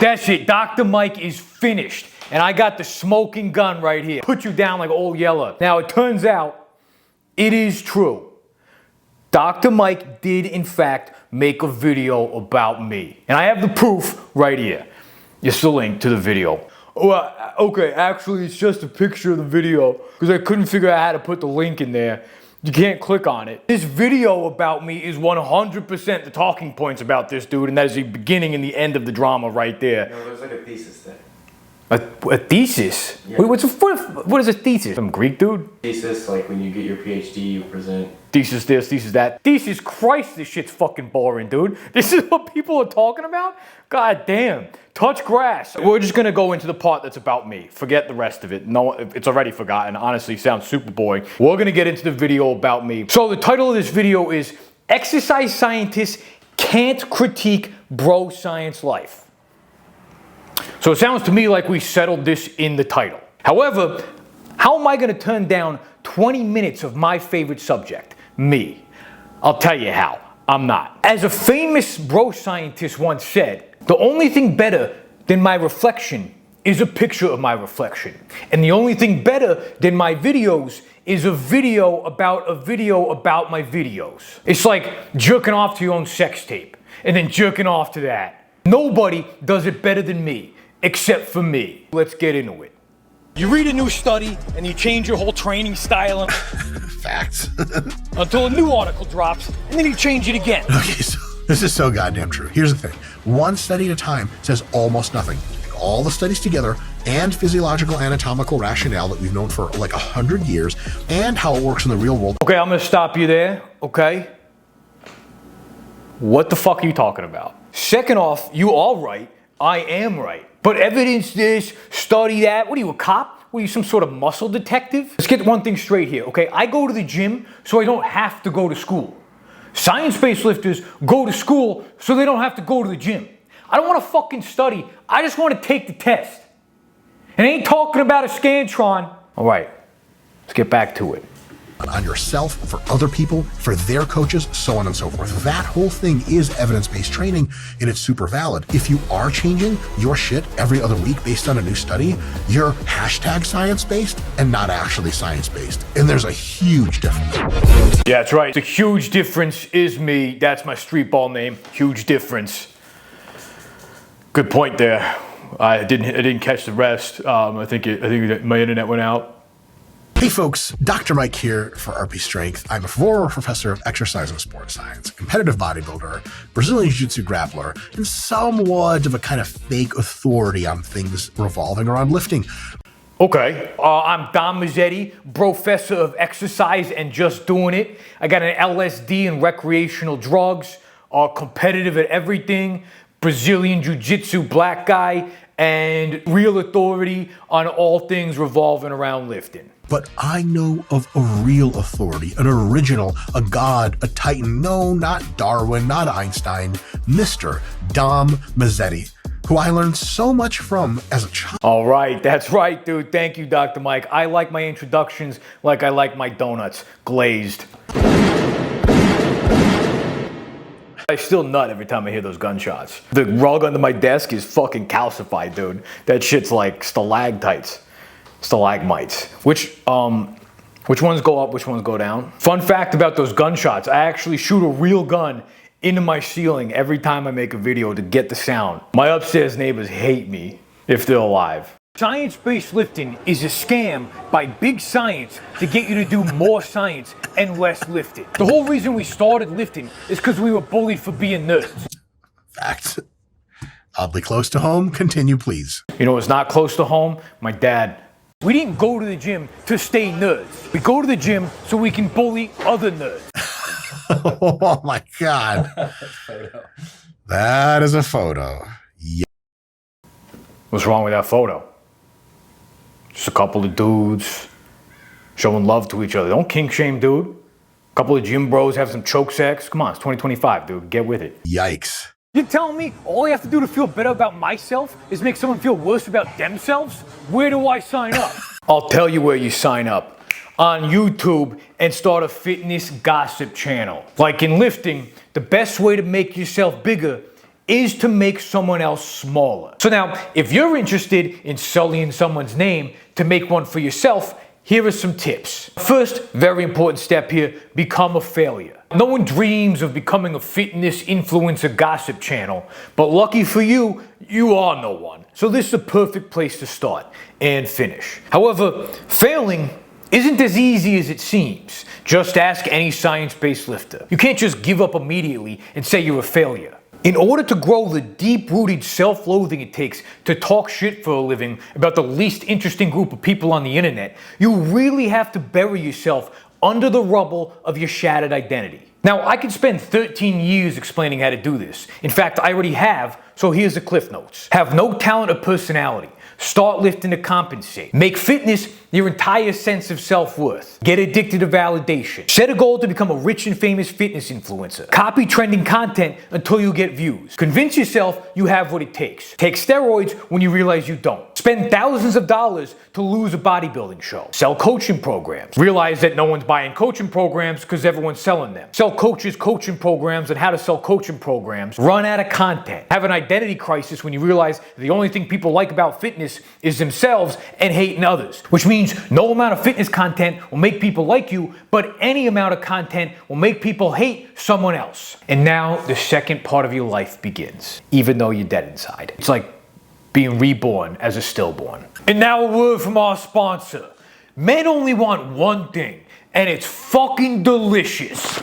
That's it. Dr. Mike is finished. And I got the smoking gun right here. Put you down like Old Yeller. Now, it turns out it is true. Dr. Mike did, in fact, make a video about me. And I have the proof right here. It's the link to the video. Oh, okay, actually, it's just a picture of the video because I couldn't figure out how to put the link in there. You can't click on it. This video about me is 100% the talking points about this dude, and that is the beginning and the end of the drama right there. No, there's like a thesis there. A thesis? Yeah. Wait, what is a thesis? Some Greek dude? Thesis, like when you get your PhD, you present. Thesis this, thesis that. Thesis, Christ, this shit's fucking boring, dude. This is what people are talking about? God damn. Touch grass. We're just gonna go into the part that's about me. Forget the rest of it. No, it's already forgotten. Honestly, sounds super boring. We're gonna get into the video about me. So the title of this video is Exercise Scientists Can't Critique Bro Science Life. So it sounds to me like we settled this in the title. However, how am I gonna turn down 20 minutes of my favorite subject? Me. I'll tell you how. I'm not. As a famous bro scientist once said, the only thing better than my reflection is a picture of my reflection. And the only thing better than my videos is a video about my videos. It's like jerking off to your own sex tape and then jerking off to that. Nobody does it better than me, except for me. Let's get into it. You read a new study and you change your whole training style Facts. until a new article drops, and then you change it again. Okay, so this is so goddamn true. Here's the thing. One study at a time says almost nothing. All the studies together and physiological anatomical rationale that we've known for like 100 years and how it works in the real world. Okay, I'm gonna stop you there, okay? What the fuck are you talking about? Second off, you are right. I am right. But evidence this, study that. What are you, a cop? What are you, some sort of muscle detective? Let's get one thing straight here, okay? I go to the gym so I don't have to go to school. Science-based lifters go to school so they don't have to go to the gym. I don't want to fucking study. I just want to take the test. And I ain't talking about a Scantron. All right, let's get back to it. On yourself, for other people, for their coaches, so on and so forth. That whole thing is evidence-based training, and it's super valid. If you are changing your shit every other week based on a new study, you're hashtag science-based and not actually science-based. And there's a huge difference. Yeah, that's right. The huge difference is me. That's my street ball name. Huge difference. Good point there. I didn't catch the rest. I think my internet went out. Hey folks, Dr. Mike here for RP Strength. I'm a former professor of exercise and sports science, competitive bodybuilder, Brazilian Jiu-Jitsu grappler, and somewhat of a kind of fake authority on things revolving around lifting. Okay, I'm Don Mazzetti, professor of exercise and just doing it. I got an LSD and recreational drugs, competitive at everything, Brazilian Jiu-Jitsu black guy, and real authority on all things revolving around lifting. But I know of a real authority, an original, a god, a titan. No, not Darwin, not Einstein, Mr. Dom Mazzetti, who I learned so much from as a child. All right, that's right, dude. Thank you, Dr. Mike. I like my introductions like I like my donuts, glazed. I still nut every time I hear those gunshots. The rug under my desk is fucking calcified, dude. That shit's like stalagmites. Which ones go up, which ones go down? Fun fact about those gunshots, I actually shoot a real gun into my ceiling every time I make a video to get the sound. My upstairs neighbors hate me if they're alive. Science-based lifting is a scam by big science to get you to do more science and less lifting. The whole reason we started lifting is because we were bullied for being nerds. Fact. Oddly close to home. Continue, please. You know what's not close to home? My dad. We didn't go to the gym to stay nerds. We go to the gym so we can bully other nerds. Oh my God. That is a photo. Yeah. What's wrong with that photo? Just a couple of dudes showing love to each other. Don't kink shame, dude. A couple of gym bros have some choke sex. Come on, it's 2025, dude. Get with it. Yikes. You're telling me all I have to do to feel better about myself is make someone feel worse about themselves? Where do I sign up? I'll tell you where you sign up. On YouTube and start a fitness gossip channel. Like in lifting, the best way to make yourself bigger is to make someone else smaller. So now, if you're interested in sullying someone's name to make one for yourself, here are some tips. First, very important step here, become a failure. No one dreams of becoming a fitness influencer gossip channel, but lucky for you, you are no one. So this is a perfect place to start and finish. However, failing isn't as easy as it seems. Just ask any science-based lifter. You can't just give up immediately and say you're a failure. In order to grow the deep-rooted self-loathing it takes to talk shit for a living about the least interesting group of people on the internet, you really have to bury yourself under the rubble of your shattered identity. Now, I could spend 13 years explaining how to do this. In fact, I already have, so here's the cliff notes. Have no talent or personality. Start lifting to compensate. Make fitness your entire sense of self-worth. Get addicted to validation. Set a goal to become a rich and famous fitness influencer. Copy trending content until you get views. Convince yourself you have what it takes. Take steroids when you realize you don't. Spend thousands of dollars to lose a bodybuilding show. Sell coaching programs. Realize that no one's buying coaching programs because everyone's selling them. Sell coaches coaching programs and how to sell coaching programs. Run out of content. Have an identity crisis when you realize the only thing people like about fitness is themselves and hating others. Which means no amount of fitness content will make people like you, but any amount of content will make people hate someone else. And now the second part of your life begins, even though you're dead inside. It's like being reborn as a stillborn. And now a word from our sponsor. Men only want one thing, and it's fucking delicious.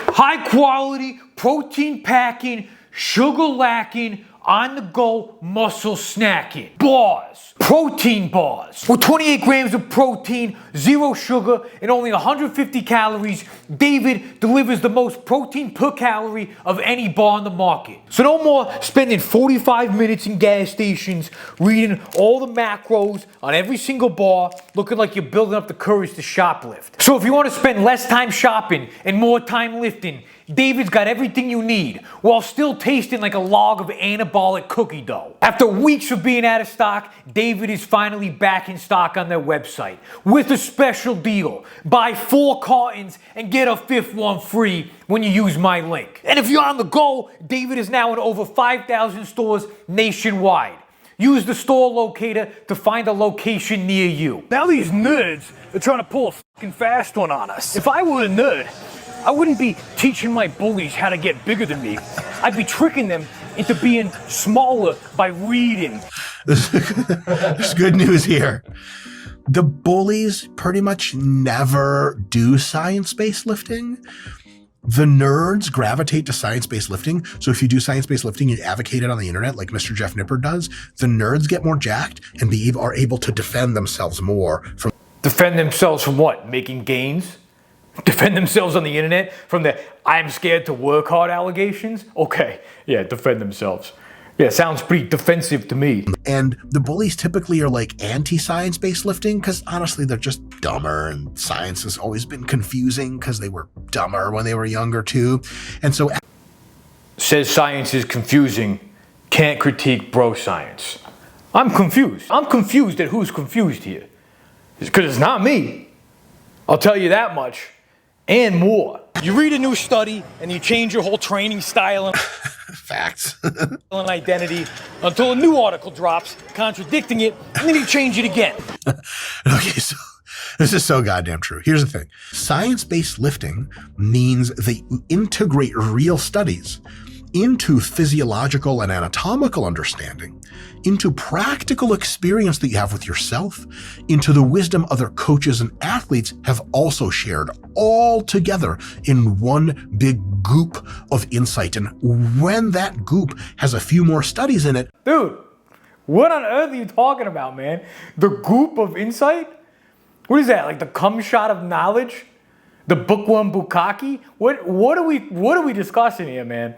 High quality, protein packing, sugar lacking, on the go muscle snacking. Bars. Protein bars. With 28 grams of protein, 0 sugar, and only 150 calories, David delivers the most protein per calorie of any bar on the market. So no more spending 45 minutes in gas stations reading all the macros on every single bar, looking like you're building up the courage to shoplift. So if you want to spend less time shopping and more time lifting, David's got everything you need, while still tasting like a log of anabolic cookie dough. After weeks of being out of stock, David is finally back in stock on their website with a special deal. Buy 4 cartons and get a 5th one free when you use my link. And if you're on the go, David is now in over 5,000 stores nationwide. Use the store locator to find a location near you. Now these nerds are trying to pull a fucking fast one on us. If I were a nerd, I wouldn't be teaching my bullies how to get bigger than me. I'd be tricking them into being smaller by reading. There's good news here. The bullies pretty much never do science-based lifting. The nerds gravitate to science-based lifting. So if you do science-based lifting and advocate it on the internet like Mr. Jeff Nippard does, the nerds get more jacked and are able to defend themselves more from... Defend themselves from what? Making gains? Defend themselves on the internet from the I'm scared to work hard allegations? Okay, yeah, defend themselves. Yeah, sounds pretty defensive to me. And the bullies typically are like anti-science based lifting because honestly, they're just dumber, and science has always been confusing because they were dumber when they were younger too. And so... Says science is confusing, can't critique bro science. I'm confused. I'm confused at who's confused here. Because it's not me. I'll tell you that much. And more. You read a new study and you change your whole training style and Facts. and identity until a new article drops contradicting it, and then you change it again. Okay, so this is so goddamn true. Here's the thing. Science-based lifting means they integrate real studies into physiological and anatomical understanding, into practical experience that you have with yourself, into the wisdom other coaches and athletes have also shared, all together in one big goop of insight. And when that goop has a few more studies in it... Dude, what on earth are you talking about, man? The goop of insight? What is that, like the cum shot of knowledge? The bookworm bukkake? What are we discussing here, man?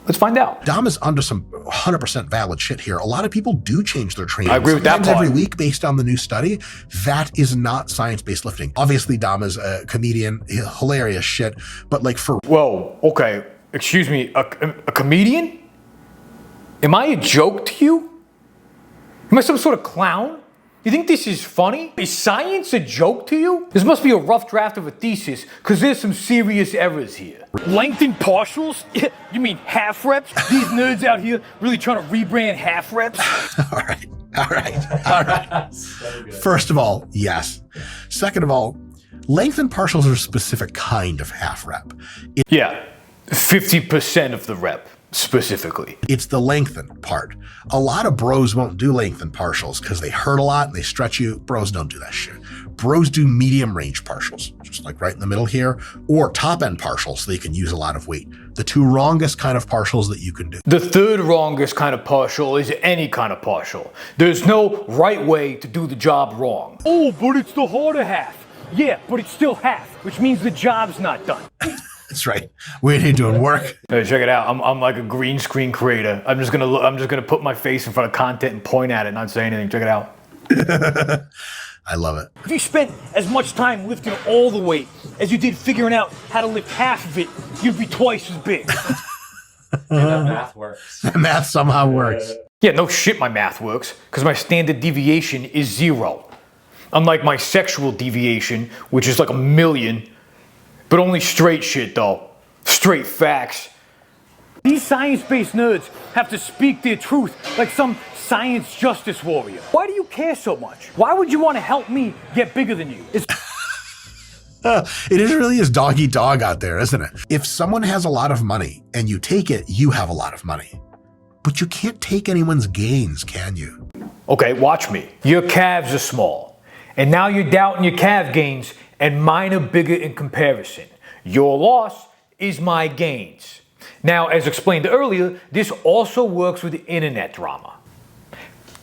Let's find out. Dom is onto some 100% valid shit here. A lot of people do change their training. I agree with that part. Every week based on the new study. That is not science-based lifting. Obviously, Dom is a comedian, hilarious shit, but like for... Whoa, okay, excuse me, a comedian? Am I a joke to you? Am I some sort of clown? You think this is funny? Is science a joke to you? This must be a rough draft of a thesis, because there's some serious errors here. Lengthened partials? You mean half reps? These nerds out here really trying to rebrand half reps? All right. First of all, yes. Second of all, lengthened partials are a specific kind of half rep. Yeah, 50% of the rep, specifically. It's the lengthen part. A lot of bros won't do lengthened partials because they hurt a lot and they stretch you. Bros don't do that shit. Bros do medium range partials, just like right in the middle here, or top end partials so they can use a lot of weight. The two wrongest kind of partials that you can do. The third wrongest kind of partial is any kind of partial. There's no right way to do the job wrong. Oh, but it's the harder half. Yeah, but it's still half, which means the job's not done. That's right. We're here doing work. Hey, check it out. I'm like a green screen creator. I'm just gonna put my face in front of content and point at it, and not say anything. Check it out. I love it. If you spent as much time lifting all the weight as you did figuring out how to lift half of it, you'd be twice as big. That math works. Math somehow works. Yeah, no shit my math works, because my standard deviation is 0. Unlike my sexual deviation, which is like 1,000,000. But only straight shit though. Straight facts. These science-based nerds have to speak their truth like some science justice warrior. Why do you care so much? Why would you want to help me get bigger than you? It really is dog eat dog out there, isn't it? If someone has a lot of money and you take it, you have a lot of money. But you can't take anyone's gains, can you? Okay, watch me. Your calves are small. And now you're doubting your calf gains, and mine are bigger in comparison. Your loss is my gains. Now, as explained earlier, this also works with internet drama.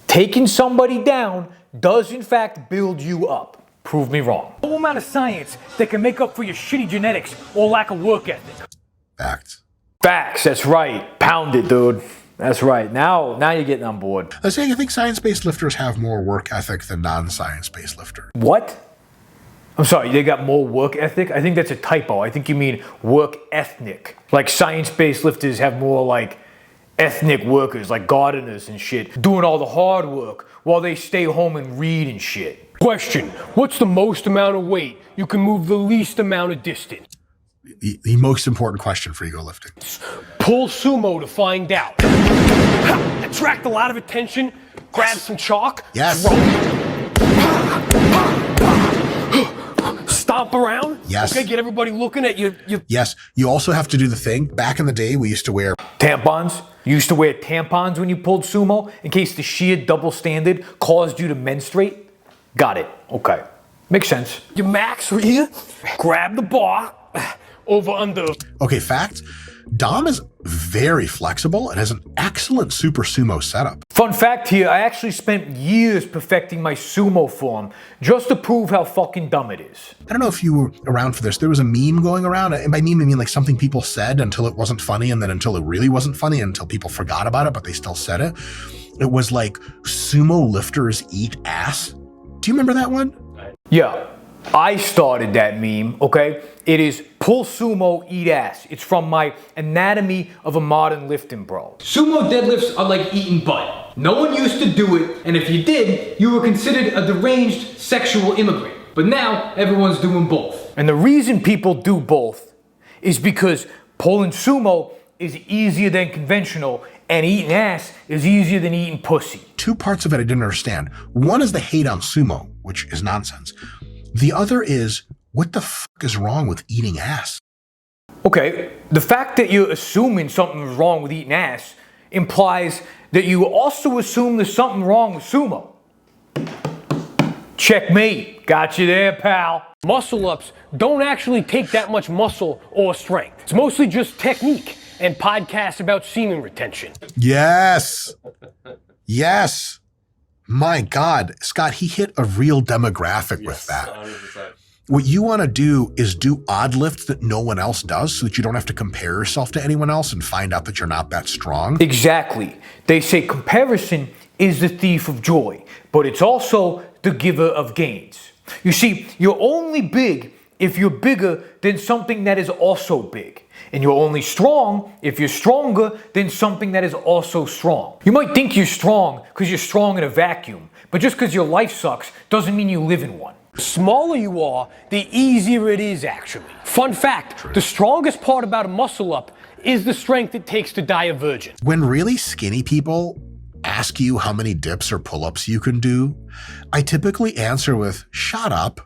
Taking somebody down does in fact build you up. Prove me wrong. No amount of science that can make up for your shitty genetics or lack of work ethic. Facts. Facts, that's right. Pound it, dude. That's right. Now you're getting on board. I was saying I think science-based lifters have more work ethic than non-science-based lifters. What? I'm sorry, they got more work ethic? I think that's a typo. I think you mean work ethnic. Like science-based lifters have more like ethnic workers, like gardeners and shit, doing all the hard work while they stay home and read and shit. Question, what's the most amount of weight you can move the least amount of distance? The most important question for ego lifting. Pull sumo to find out. Attract a lot of attention, grab some chalk, Yes. stomp around. Yes. Okay, get everybody looking at you. Yes. You also have to do the thing. Back in the day, we used to wear Tampons? You used to wear tampons when you pulled sumo in case the sheer double standard caused you to menstruate? Got it. Okay. Makes sense. Your max right here. Grab the bar. Over under. Okay, fact. Dom is very flexible and has an excellent super sumo setup. Fun fact here, I actually spent years perfecting my sumo form just to prove how fucking dumb it is. I don't know if you were around for this. There was a meme going around, and by meme I mean like something people said until it wasn't funny, and then until it really wasn't funny, until people forgot about it, but they still said it. It was like, sumo lifters eat ass. Do you remember that one? Yeah, I started that meme, okay? It is pull sumo, eat ass. It's from my Anatomy of a Modern Lifting Bro. Sumo deadlifts are like eating butt. No one used to do it, and if you did, you were considered a deranged sexual immigrant. But now, everyone's doing both. And the reason people do both is because pulling sumo is easier than conventional, and eating ass is easier than eating pussy. Two parts of it I didn't understand. One is the hate on sumo, which is nonsense. The other is, what the fuck is wrong with eating ass? Okay, the fact that you're assuming something's wrong with eating ass implies that you also assume there's something wrong with sumo. Checkmate. Got you there, pal. Muscle ups don't actually take that much muscle or strength. It's mostly just technique and podcasts about semen retention. Yes. Yes. My God, Scott, he hit a real demographic with that. 100%. What you want to do is do odd lifts that no one else does so that you don't have to compare yourself to anyone else and find out that you're not that strong. Exactly. They say comparison is the thief of joy, but it's also the giver of gains. You see, you're only big if you're bigger than something that is also big. And you're only strong if you're stronger than something that is also strong. You might think you're strong because you're strong in a vacuum, but just because your life sucks doesn't mean you live in one. The smaller you are, the easier it is actually. Fun fact, the strongest part about a muscle up is the strength it takes to die a virgin. When really skinny people ask you how many dips or pull-ups you can do, I typically answer with, shut up,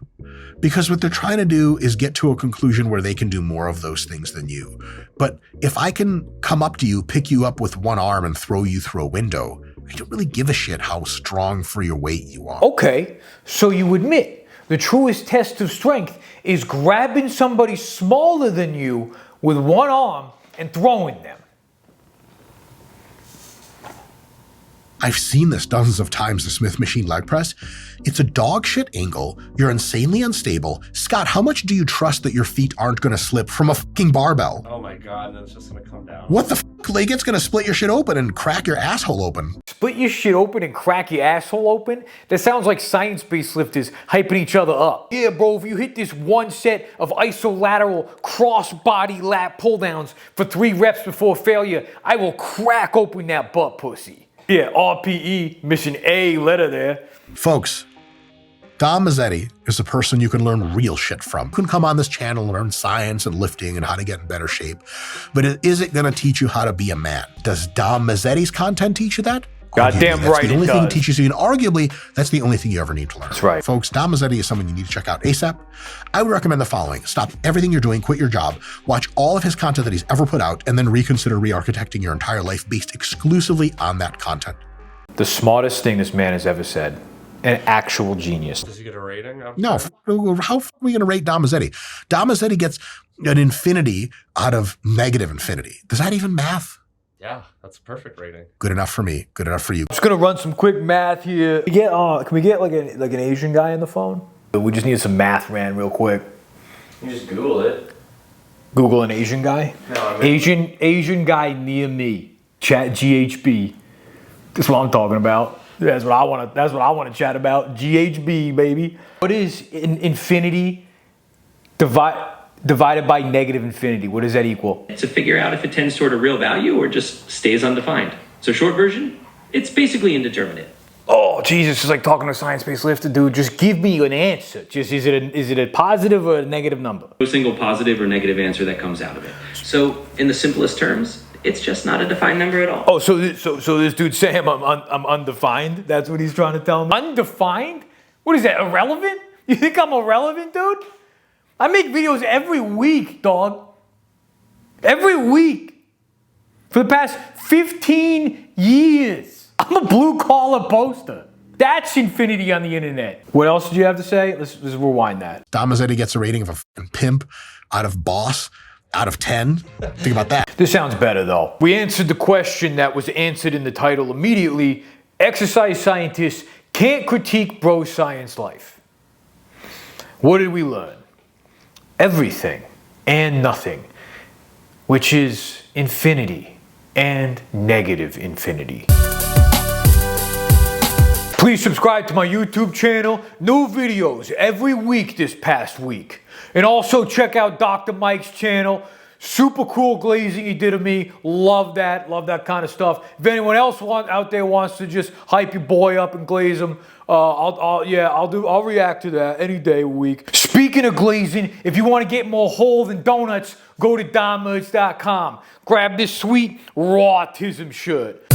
because what they're trying to do is get to a conclusion where they can do more of those things than you. But if I can come up to you, pick you up with one arm and throw you through a window, I don't really give a shit how strong for your weight you are. Okay, so you admit the truest test of strength is grabbing somebody smaller than you with one arm and throwing them. I've seen this dozens of times, the Smith machine leg press. It's a dog shit angle. You're insanely unstable. Scott, how much do you trust that your feet aren't going to slip from a fucking barbell? Oh my god, then it's just gonna come down. What the fuck? Like, it's going to split your shit open and crack your asshole open. Split your shit open and crack your asshole open? That sounds like science-based lifters hyping each other up. Yeah, bro, if you hit this one set of isolateral cross-body lat pull-downs for 3 reps before failure, I will crack open that butt pussy. Yeah, RPE, missing A letter there. Folks, Dom Mazzetti is a person you can learn real shit from. You can come on this channel and learn science and lifting and how to get in better shape, but is it going to teach you how to be a man? Does Dom Mazzetti's content teach you that? Goddamn right That's the only it thing does. it teaches you, and arguably, that's the only thing you ever need to learn. That's right. Folks, Dom Mazzetti is someone you need to check out ASAP. I would recommend the following. Stop everything you're doing, quit your job, watch all of his content that he's ever put out, and then reconsider re-architecting your entire life based exclusively on that content. The smartest thing this man has ever said. An actual genius. Does he get a rating? After? No, how are we going to rate Dom Mazzetti? Dom Mazzetti gets an infinity out of negative infinity. Does that even math? Yeah, that's a perfect rating. Good enough for me. Good enough for you. Just gonna run some quick math here. Can we get like an Asian guy on the phone? We just need some math ran real quick. You just Google it. Google an Asian guy? No, I mean, Asian guy near me. Chat GHB. That's what I'm talking about. That's what I want to chat about. GHB, baby. What is infinity divided by negative infinity? What does that equal? To figure out if it tends toward a real value or just stays undefined. So short version, it's basically indeterminate. Oh, Jesus, it's like talking to a science-based lifter, dude. Just give me an answer. Just is it a positive or a negative number? No single positive or negative answer that comes out of it. So in the simplest terms, it's just not a defined number at all. Oh, so this dude's saying I'm undefined? That's what he's trying to tell me? Undefined? What is that, irrelevant? You think I'm irrelevant, dude? I make videos every week, dog. Every week. For the past 15 years. I'm a blue-collar poster. That's infinity on the internet. What else did you have to say? Let's rewind that. Dom Mazzetti gets a rating of a fucking pimp out of boss out of 10. Think about that. This sounds better, though. We answered the question that was answered in the title immediately. Exercise scientists can't critique BroScienceLife. What did we learn? Everything and nothing, which is infinity and negative infinity. Please subscribe to my YouTube channel. New videos every week this past week. And also check out Dr. Mike's channel. Super cool glazing he did of me. Love that kind of stuff. If anyone else out there wants to just hype your boy up and glaze him, I'll react to that any day of the week. Speaking of glazing, if you want to get more whole than donuts, go to donmerch.com. Grab this sweet raw autism shirt.